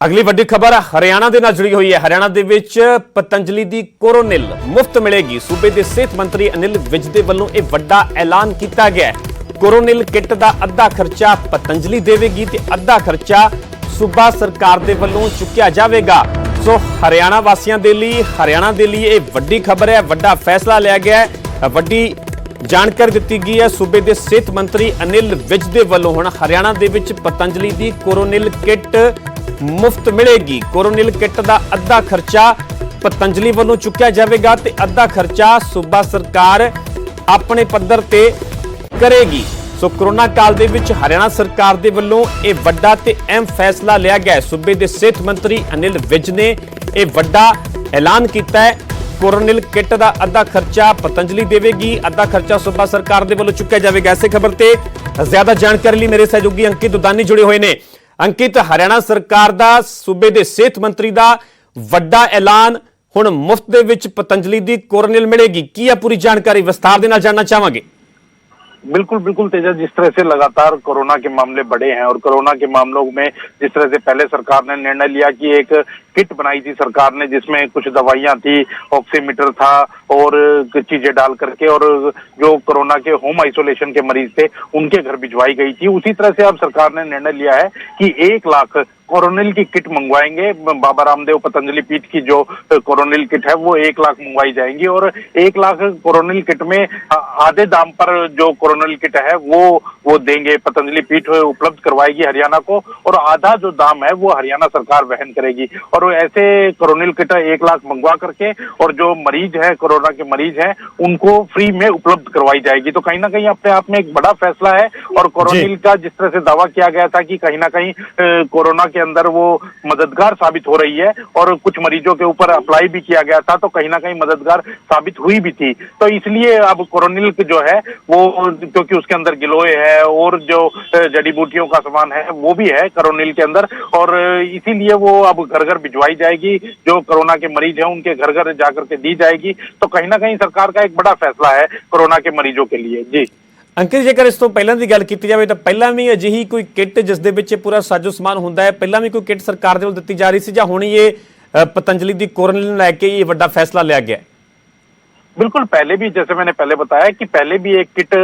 ਅਗਲੀ ਵੱਡੀ ਖਬਰ ਹਰਿਆਣਾ ਦੇ ਨਾਲ ਜੁੜੀ ਹੋਈ ਹੈ। ਹਰਿਆਣਾ ਦੇ ਵਿੱਚ ਪਤੰਜਲੀ ਦੀ ਕੋਰੋਨਿਲ ਮੁਫਤ ਮਿਲੇਗੀ। ਸੂਬੇ ਦੇ ਸਿਹਤ ਮੰਤਰੀ ਅਨਿਲ ਵਿਜ ਦੇ ਵੱਲੋਂ ਇਹ ਵੱਡਾ ਐਲਾਨ ਕੀਤਾ ਗਿਆ ਹੈ। ਕੋਰੋਨਿਲ ਕਿੱਟ ਦਾ ਅੱਧਾ ਖਰਚਾ ਪਤੰਜਲੀ ਦੇਵੇਗੀ ਤੇ ਅੱਧਾ ਖਰਚਾ ਸੂਬਾ ਸਰਕਾਰ ਦੇ ਵੱਲੋਂ ਚੁੱਕਿਆ ਜਾਵੇਗਾ। ਸੋ ਹਰਿਆਣਾ ਵਾਸੀਆਂ ਦੇ ਲਈ ਇਹ ਵੱਡੀ ਖਬਰ ਹੈ, ਵੱਡਾ ਫੈਸਲਾ ਲਿਆ ਗਿਆ ਹੈ, ਵੱਡੀ ਜਾਣਕਾਰੀ ਦਿੱਤੀ ਗਈ ਹੈ। ਸੂਬੇ ਦੇ ਸਿਹਤ ਮੰਤਰੀ ਅਨਿਲ ਵਿਜ ਦੇ ਵੱਲੋਂ ਹੁਣ ਹਰਿਆਣਾ ਦੇ ਵਿੱਚ ਪਤੰਜਲੀ ਦੀ ਕੋਰੋਨਿਲ ਕਿੱਟ ਮੁਫਤ ਮਿਲੇਗੀ। ਕੋਰੋਨਿਲ ਕਿੱਟ ਦਾ ਅੱਧਾ ਖਰਚਾ ਪਤੰਜਲੀ ਵੱਲੋਂ ਚੁੱਕਿਆ ਜਾਵੇਗਾ ਤੇ ਅੱਧਾ ਖਰਚਾ ਸੂਬਾ ਸਰਕਾਰ ਆਪਣੇ ਪੱਧਰ ਤੇ ਕਰੇਗੀ। ਸੋ ਕੋਰੋਨਾ ਕਾਲ ਦੇ ਵਿੱਚ ਹਰਿਆਣਾ ਸਰਕਾਰ ਦੇ ਵੱਲੋਂ ਇਹ ਵੱਡਾ ਤੇ ਅਹਿਮ ਫੈਸਲਾ ਲਿਆ ਗਿਆ ਹੈ। ਸੂਬੇ ਦੇ ਸਿਹਤ ਮੰਤਰੀ ਅਨਿਲ ਵਿਜ ਨੇ ਇਹ ਵੱਡਾ ਐਲਾਨ ਕੀਤਾ ਹੈ। ਕੋਰੋਨਿਲ ਕਿੱਟ ਦਾ ਅੱਧਾ ਖਰਚਾ ਪਤੰਜਲੀ ਦੇਵੇਗੀ, ਅੱਧਾ ਖਰਚਾ ਸੂਬਾ ਸਰਕਾਰ ਦੇ ਵੱਲੋਂ ਚੁੱਕਿਆ ਜਾਵੇਗਾ। ਇਸੇ ਖਬਰ ਤੇ ਜ਼ਿਆਦਾ ਜਾਣਕਾਰੀ ਲਈ ਮੇਰੇ ਸਹਿਯੋਗੀ ਅੰਕਿਤ ਦੁਦਾਨੀ ਜੁੜੇ ਹੋਏ ਨੇ। ਅੰਕਿਤ, ਹਰਿਆਣਾ ਸਰਕਾਰ ਦਾ ਸੂਬੇ ਦੇ ਸਿਹਤ ਮੰਤਰੀ ਦਾ ਵੱਡਾ ਐਲਾਨ, ਹੁਣ ਮੁਫਤ ਦੇ ਵਿੱਚ ਪਤੰਜਲੀ ਦੀ ਕੋਰੋਨਿਲ मिलेगी। ਕੀ ਹੈ ਪੂਰੀ ਜਾਣਕਾਰੀ, ਵਿਸਤਾਰ ਦੇ ਨਾਲ ਜਾਨਣਾ ਚਾਹਾਂਗੇ। बिल्कुल बिल्कुल तेजा, जिस तरह से लगातार कोरोना के मामले बढ़े हैं और कोरोना के मामलों में जिस तरह से पहले सरकार ने निर्णय लिया कि एक किट बनाई थी सरकार ने जिसमें कुछ दवाइयां थी, ऑक्सीमीटर था और चीजें डाल करके, और जो कोरोना के होम आइसोलेशन के मरीज थे उनके घर भिजवाई गई थी। उसी तरह से अब सरकार ने निर्णय लिया है कि 1 लाख कोरोनिल की किट मंगवाएंगे। बाबा रामदेव पतंजलि पीठ की जो कोरोनिल किट है वो 1 लाख मंगवाई जाएंगी और 1 लाख कोरोनिल किट में आधे दाम पर जो कोरोनिल किट है वो देंगे, पतंजलि पीठ उपलब्ध करवाएगी हरियाणा को, और आधा जो दाम है वो हरियाणा सरकार वहन करेगी। और ऐसे कोरोनिल किट 1 लाख मंगवा करके और जो मरीज है, कोरोना के मरीज है, उनको फ्री में उपलब्ध करवाई जाएगी। तो कहीं ना कहीं अपने आप में एक बड़ा फैसला है। और कोरोनिल का जिस तरह से दावा किया गया था कि कहीं ना कहीं कोरोना के अंदर वो मददगार साबित हो रही है और कुछ मरीजों के ऊपर अप्लाई भी किया गया था, तो कहीं ना कहीं मददगार साबित हुई भी थी। तो इसलिए अब कोरोनिल जो है वो, क्योंकि उसके अंदर गिलोय है और जो जड़ी बूटियों का सामान है वो भी है कोरोनिल के अंदर, और इसीलिए वो अब घर घर भिजवाई जाएगी। जो कोरोना के मरीज है उनके घर घर जाकर के दी जाएगी। तो कहीं ना कहीं सरकार का एक बड़ा फैसला है कोरोना के मरीजों के लिए। जी ਅੰਕਿਤ, ਜੇਕਰ ਇਸ ਤੋਂ ਪਹਿਲਾਂ ਦੀ ਗੱਲ ਕੀਤੀ ਜਾਵੇ ਤਾਂ ਪਹਿਲਾਂ ਵੀ ਅਜਿਹੀ ਕੋਈ ਕਿੱਟ ਜਿਸ ਦੇ ਵਿੱਚ ਪੂਰਾ ਸਾਜੋ ਸਮਾਨ ਹੁੰਦਾ ਹੈ, ਪਹਿਲਾਂ ਵੀ ਕੋਈ ਕਿੱਟ ਸਰਕਾਰ ਦੇ ਵੱਲੋਂ ਦਿੱਤੀ ਜਾ ਰਹੀ ਸੀ ਜਾਂ ਹੁਣ ਇਹ ਪਤੰਜਲੀ ਦੀ ਕੋਰੋਨਿਲ ਨੂੰ ਲੈ ਕੇ ਇਹ ਵੱਡਾ ਫੈਸਲਾ ਲਿਆ ਗਿਆ? बिल्कुल, पहले भी, जैसे मैंने पहले बताया कि पहले भी एक किट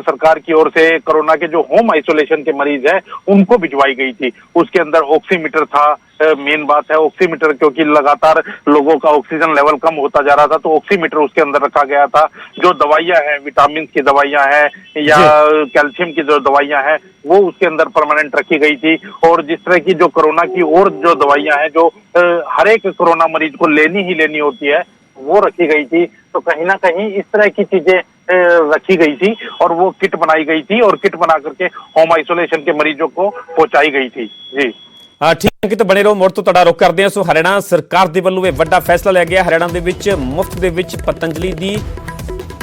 सरकार की ओर से कोरोना के जो होम आइसोलेशन के मरीज है उनको भिजवाई गई थी। उसके अंदर ऑक्सीमीटर था। मेन बात है ऑक्सीमीटर, क्योंकि लगातार लोगों का ऑक्सीजन लेवल कम होता जा रहा था, तो ऑक्सीमीटर उसके अंदर रखा गया था। जो दवाइयां हैं, विटामिन की दवाइयां हैं या कैल्शियम की जो दवाइयां हैं वो उसके अंदर परमानेंट रखी गई थी। और जिस तरह की जो कोरोना की और जो दवाइयां हैं जो हर एक कोरोना मरीज को लेनी ही लेनी होती है वो रखी गई थी। तो कहीं ना कहीं इस तरह की चीजें रखी गई थी और वो किट बनाई गई थी और किट बना करके होम आइसोलेशन के मरीजों को पहुंचाई गई थी। जी ठीक है कि तो बने रहो, मुड़ तो तुहाडा रुख करदे हां। सो हरियाणा सरकार दे वल्लों इह वड्डा फैसला लिया गया। हरियाणा दे विच मुफ्त दे विच पतंजलि दी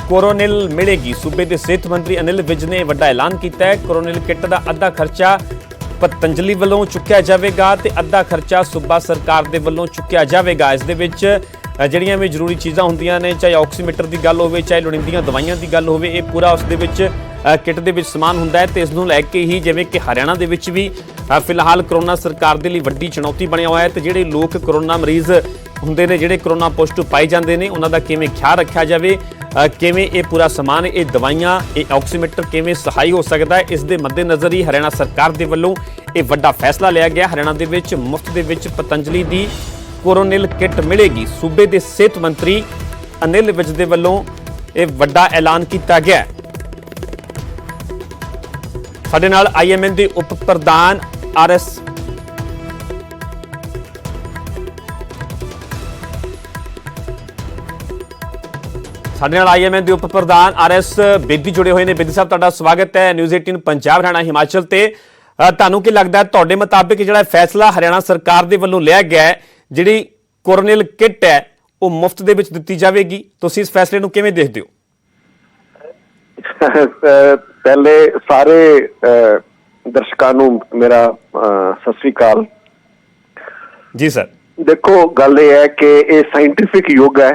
कोरोनिल मिलेगी। सूबे दे सेहत मंत्री अनिल विज ने वड्डा ऐलान किया है। कोरोनिल किट दा अद्धा खर्चा पतंजलि वल्लों चुक्या जाएगा ते अद्धा खर्चा सूबा सरकार दे वल्लों चुक्या जाएगा। इस दे विच ਜਿਹੜੀਆਂ ਵੀ ਜ਼ਰੂਰੀ ਚੀਜ਼ਾਂ ਹੁੰਦੀਆਂ ਨੇ, ਚਾਹੇ ਆਕਸੀਮੀਟਰ ਦੀ ਗੱਲ ਹੋਵੇ, ਚਾਹੇ ਲੋੜੀਂਦੀਆਂ ਦਵਾਈਆਂ ਦੀ ਗੱਲ ਹੋਵੇ, ਇਹ ਪੂਰਾ ਉਸ ਦੇ ਵਿੱਚ ਕਿੱਟ ਦੇ ਵਿੱਚ ਸਮਾਨ ਹੁੰਦਾ ਹੈ। ਤੇ ਇਸ ਨੂੰ ਲੈ ਕੇ ਹੀ ਜਿਵੇਂ ਕਿ ਹਰਿਆਣਾ ਦੇ ਵਿੱਚ ਵੀ ਫਿਲਹਾਲ ਕਰੋਨਾ ਸਰਕਾਰ ਦੇ ਲਈ ਵੱਡੀ ਚੁਣੌਤੀ ਬਣਿਆ ਹੋਇਆ ਹੈ। ਤੇ ਜਿਹੜੇ ਲੋਕ ਕਰੋਨਾ ਮਰੀਜ਼ ਹੁੰਦੇ ਨੇ, ਜਿਹੜੇ ਕਰੋਨਾ ਪੋਜ਼ਿਟਿਵ ਪਾਏ ਜਾਂਦੇ ਨੇ, ਉਹਨਾਂ ਦਾ ਕਿਵੇਂ ਖਿਆਲ ਰੱਖਿਆ ਜਾਵੇ, ਕਿਵੇਂ ਇਹ ਪੂਰਾ ਸਮਾਨ, ਇਹ ਦਵਾਈਆਂ, ਇਹ ਆਕਸੀਮੀਟਰ ਕਿਵੇਂ ਸਹਾਈ ਹੋ ਸਕਦਾ ਹੈ, ਇਸ ਦੇ ਮੱਦੇਨਜ਼ਰ ਹੀ ਹਰਿਆਣਾ ਸਰਕਾਰ ਦੇ ਵੱਲੋਂ ਇਹ ਵੱਡਾ ਫੈਸਲਾ ਲਿਆ ਗਿਆ। ਹਰਿਆਣਾ ਦੇ ਵਿੱਚ ਮੁਫਤ ਦੇ ਵਿੱਚ ਪਤੰਜਲੀ ਦੀ ਕੋਰੋਨਿਲ ਕਿੱਟ ਮਿਲੇਗੀ। ਸੂਬੇ ਦੇ ਸਿਹਤ ਮੰਤਰੀ ਅਨਿਲ ਵਿਜ ਦੇ ਵੱਲੋਂ ਇਹ ਵੱਡਾ ਐਲਾਨ ਕੀਤਾ ਗਿਆ। ਸਾਡੇ ਨਾਲ ਆਈਐਮਐਨ ਦੇ ਉਪ ਪ੍ਰਧਾਨ ਆਰਐਸ ਬੇਦੀ ਜੁੜੇ ਹੋਏ ਨੇ। ਬੇਦੀ ਸਾਹਿਬ, ਤੁਹਾਡਾ ਸਵਾਗਤ ਹੈ ਨਿਊਜ਼ 18 ਪੰਜਾਬ ਹਰਿਆਣਾ ਹਿਮਾਚਲ ਤੇ। ਤੁਹਾਨੂੰ ਕੀ ਲੱਗਦਾ ਹੈ, ਤੁਹਾਡੇ ਮੁਤਾਬਿਕ ਜਿਹੜਾ ਫੈਸਲਾ ਹਰਿਆਣਾ ਸਰਕਾਰ ਦੇ ਵੱਲੋਂ ਲਿਆ ਗਿਆ ਹੈ, ਜਿਹੜੀ ਕੋਰੋਨਿਲ ਕਿੱਟ ਹੈ ਉਹ ਮੁਫਤ ਦੇ ਵਿੱਚ ਦਿੱਤੀ ਜਾਵੇਗੀ, ਤੁਸੀਂ ਇਸ ਫੈਸਲੇ ਨੂੰ ਕਿਵੇਂ ਦੇਖਦੇ ਹੋ? ਪਹਿਲੇ ਸਾਰੇ ਦਰਸ਼ਕਾਂ ਨੂੰ ਮੇਰਾ ਸਤਿ ਸ੍ਰੀ ਅਕਾਲ ਜੀ ਸਰ। ਦੇਖੋ, ਗੱਲ ਇਹ ਹੈ ਕਿ ਇਹ ਸਾਇੰਟਿਫਿਕ ਯੁੱਗ ਹੈ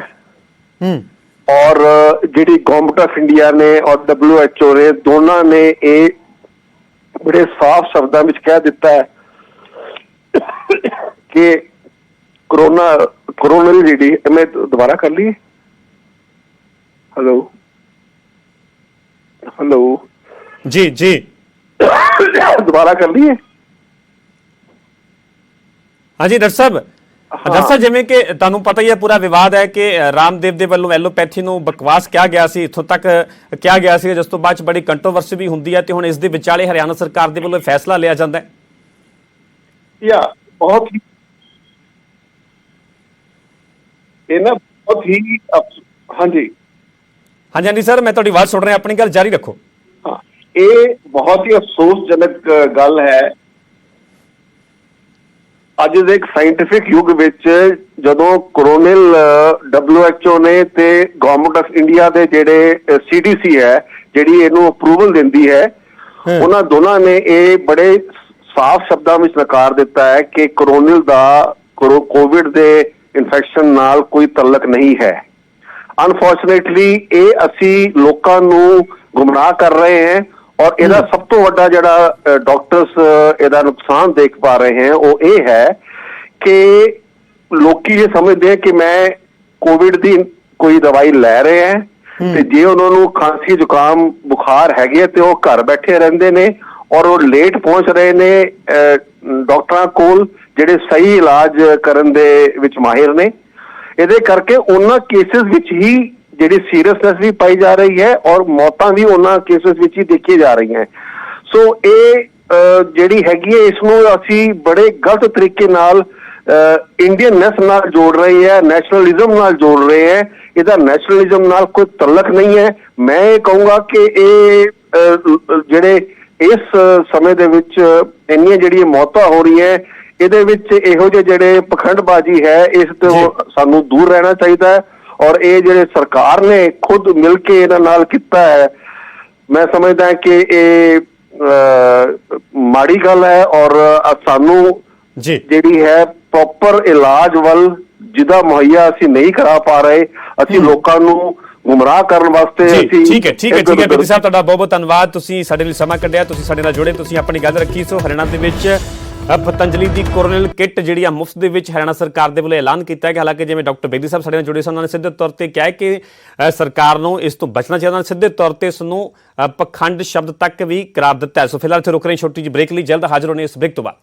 ਔਰ ਜਿਹੜੀ ਗਵਰਨਮੈਂਟ ਆਫ ਇੰਡੀਆ ਨੇ ਔਰ WHO ਨੇ, ਦੋਨਾਂ ਨੇ ਇਹ ਬੜੇ ਸਾਫ਼ ਸ਼ਬਦਾਂ ਵਿੱਚ ਕਹਿ ਦਿੱਤਾ ਹੈ कि कोरोनरी रीडी मैं दोबारा कर ली। हेलो हेलो जी जी दोबारा कर लिए। हाँ जी डॉक्टर ਸਾਹਿਬ ਜਿਵੇਂ ਕਿ ਤੁਹਾਨੂੰ ਪਤਾ ਹੀ ਹੈ ਪੂਰਾ ਵਿਵਾਦ ਹੈ ਕਿ ਰਾਮਦੇਵ ਦੇ ਵੱਲੋਂ ਐਲੋਪੈਥੀ ਨੂੰ ਬਕਵਾਸ ਕਿਹਾ ਗਿਆ ਸੀ, ਇੱਥੋਂ ਤੱਕ ਕਿਹਾ ਗਿਆ ਸੀ, ਜਿਸ ਤੋਂ ਬਾਅਦ 'ਚ ਬੜੀ ਕੰਟਰੋਵਰਸੀ ਵੀ ਹੁੰਦੀ ਹੈ ਤੇ ਹੁਣ ਇਸ ਦੇ ਵਿਚਾਲੇ ਹਰਿਆਣਾ ਸਰਕਾਰ ਦੇ ਵੱਲੋਂ ਫੈਸਲਾ ਲਿਆ ਜਾਂਦਾ ਹੈ। या बहुत ही ये ना बहुत ही हाँ जी ਹਾਂਜੀ ਹਾਂਜੀ ਸਰ, ਮੈਂ ਤੁਹਾਡੀ ਆਵਾਜ਼ ਸੁਣ ਰਿਹਾ, ਆਪਣੀ ਗੱਲ ਜਾਰੀ ਰੱਖੋ। हाँ ये बहुत ही अफसोसजनक गल है। ਅੱਜ ਦੇ ਇੱਕ ਸਾਇੰਟੀਫਿਕ ਯੁੱਗ ਵਿੱਚ ਜਦੋਂ ਕੋਰੋਨਲ WHO ਨੇ ਤੇ ਗਵਰਨਮੈਂਟ ਆਫ ਇੰਡੀਆ ਦੇ ਜਿਹੜੇ CDC ਹੈ ਜਿਹੜੀ ਇਹਨੂੰ ਅਪਰੂਵਲ ਦਿੰਦੀ ਹੈ, ਉਹਨਾਂ ਦੋਨਾਂ ਨੇ ਇਹ ਬੜੇ ਸਾਫ਼ ਸ਼ਬਦਾਂ ਵਿੱਚ ਨਕਾਰ ਦਿੱਤਾ ਹੈ ਕਿ ਕੋਰੋਨਲ ਦਾ ਕੋਵਿਡ ਦੇ ਇਨਫੈਕਸ਼ਨ ਨਾਲ ਕੋਈ ਤਾਲੁਕ ਨਹੀਂ ਹੈ। ਅਨਫੋਰਚੂਨੇਟਲੀ ਇਹ ਅਸੀਂ ਲੋਕਾਂ ਨੂੰ ਗੁੰਮਰਾਹ ਕਰ ਰਹੇ ਹਾਂ ਔਰ ਇਹਦਾ ਸਭ ਤੋਂ ਵੱਡਾ ਜਿਹੜਾ ਡਾਕਟਰਸ ਇਹਦਾ ਨੁਕਸਾਨ ਦੇਖ ਪਾ ਰਹੇ हैं ਉਹ ਇਹ ਹੈ ਕਿ ਲੋਕੀ ਇਹ ਸਮਝਦੇ ਆ ਕਿ ਮੈਂ ਕੋਵਿਡ ਦੀ ਕੋਈ ਦਵਾਈ ਲੈ ਰਹੇ ਹੈ ਤੇ ਜੇ ਉਹਨਾਂ ਨੂੰ ਖਾਂਸੀ ਜ਼ੁਕਾਮ ਬੁਖਾਰ ਹੈਗੇ ਤੇ ਉਹ ਘਰ ਬੈਠੇ ਰਹਿੰਦੇ ਨੇ ਔਰ ਉਹ ਲੇਟ ਪਹੁੰਚ ਰਹੇ ਨੇ ਡਾਕਟਰਾਂ ਕੋਲ ਜਿਹੜੇ ਸਹੀ ਇਲਾਜ ਕਰਨ ਦੇ ਵਿੱਚ ਮਾਹਿਰ ਨੇ। ਇਹਦੇ ਕਰਕੇ ਉਹਨਾਂ ਕੇਸਿਸ ਵਿੱਚ ਹੀ ਜਿਹੜੀ ਸੀਰੀਅਸਨੈਸ ਵੀ ਪਾਈ ਜਾ ਰਹੀ ਹੈ ਔਰ ਮੌਤਾਂ ਵੀ ਉਹਨਾਂ ਕੇਸਿਸ ਵਿੱਚ ਹੀ ਦੇਖੀਆਂ ਜਾ ਰਹੀਆਂ। ਸੋ ਇਹ ਜਿਹੜੀ ਹੈਗੀ ਹੈ ਇਸ ਨੂੰ ਅਸੀਂ ਬੜੇ ਗਲਤ ਤਰੀਕੇ ਨਾਲ ਇੰਡੀਅਨਨੈਸ ਨਾਲ ਜੋੜ ਰਹੇ ਹੈ, ਨੈਸ਼ਨਲਿਜ਼ਮ ਨਾਲ ਜੋੜ ਰਹੇ ਹੈ। ਇਹਦਾ ਨੈਸ਼ਨਲਿਜ਼ਮ ਨਾਲ ਕੋਈ ਤਾਲੁਕ ਨਹੀਂ ਹੈ। ਮੈਂ ਇਹ ਕਹੂੰਗਾ ਕਿ ਇਹ ਜਿਹੜੇ ਇਸ ਸਮੇਂ ਦੇ ਵਿੱਚ ਇੰਨੀਆਂ ਜਿਹੜੀਆਂ ਮੌਤਾਂ ਹੋ ਰਹੀਆਂ ਇਹਦੇ ਵਿੱਚ ਇਹੋ ਜਿਹੇ ਜਿਹੜੇ ਪਖੰਡਬਾਜ਼ੀ ਹੈ ਇਸ ਤੋਂ ਸਾਨੂੰ ਦੂਰ ਰਹਿਣਾ ਚਾਹੀਦਾ ਹੈ ਔਰ ਇਹ ਜਿਹੜੇ ਸਰਕਾਰ ਨੇ ਖੁਦ ਮਿਲ ਕੇ ਇਹਨਾਂ ਨਾਲ ਕੀਤਾ ਹੈ, ਮੈਂ ਸਮਝਦਾ ਕਿ ਇਹ ਮਾੜੀ ਗੱਲ ਹੈ ਔਰ ਸਾਨੂੰ ਜਿਹੜੀ ਹੈ ਪ੍ਰੋਪਰ ਇਲਾਜ ਵੱਲ ਜਿਹਦਾ ਮੁਹੱਈਆ ਅਸੀਂ ਨਹੀਂ ਕਰਾ ਪਾ ਰਹੇ, ਅਸੀਂ ਲੋਕਾਂ ਨੂੰ ਗੁੰਮਰਾਹ ਕਰਨ ਵਾਸਤੇ ਅਸੀਂ ਠੀਕ ਹੈ ਬੇਦੀ ਸਾਹਿਬ, ਤੁਹਾਡਾ ਬਹੁਤ ਬਹੁਤ ਧੰਨਵਾਦ, ਤੁਸੀਂ ਸਾਡੇ ਲਈ ਸਮਾਂ ਕੱਢਿਆ, ਤੁਸੀਂ ਸਾਡੇ ਨਾਲ ਜੁੜੇ, ਤੁਸੀਂ ਆਪਣੀ ਗੱਲ ਰੱਖੀ। ਸੋ ਹਰਿਆਣਾ ਦੇ ਵਿੱਚ ਪਤੰਜਲੀ ਦੀ ਕੋਰੋਨਲ ਕਿੱਟ ਜਿਹੜੀ ਆ ਮੁਫਤ ਦੇ ਵਿੱਚ ਹਰਿਆਣਾ ਸਰਕਾਰ ਦੇ ਵੱਲੋਂ ਐਲਾਨ ਕੀਤਾ ਹੈ ਕਿ ਹਾਲਾਂਕਿ ਜਿਵੇਂ ਡਾਕਟਰ ਬੇਦੀ ਸਾਹਿਬ ਸਾਡੇ ਨਾਲ ਜੁੜੇ ਸਨ, ਉਹਨਾਂ ਨੇ ਸਿੱਧੇ ਤੌਰ ਤੇ ਕਿਹਾ ਕਿ ਸਰਕਾਰ ਨੂੰ ਇਸ ਤੋਂ ਬਚਣਾ ਚਾਹੀਦਾ, ਸਿੱਧੇ ਤੌਰ ਤੇ ਇਸ ਨੂੰ ਪਖੰਡ ਸ਼ਬਦ ਤੱਕ ਵੀ ਕਰਾਰ ਦਿੱਤਾ ਹੈ। ਸੋ ਫਿਲਹਾਲ ਇੱਥੇ ਰੁਕ ਰਹੇ ਛੋਟੀ ਜਿਹੀ ਬ੍ਰੇਕ ਲਈ, ਜਲਦ ਹਾਜ਼ਰ ਹੋਣੇ ਇਸ ਬ੍ਰੇਕ ਤੋਂ ਬਾਅਦ।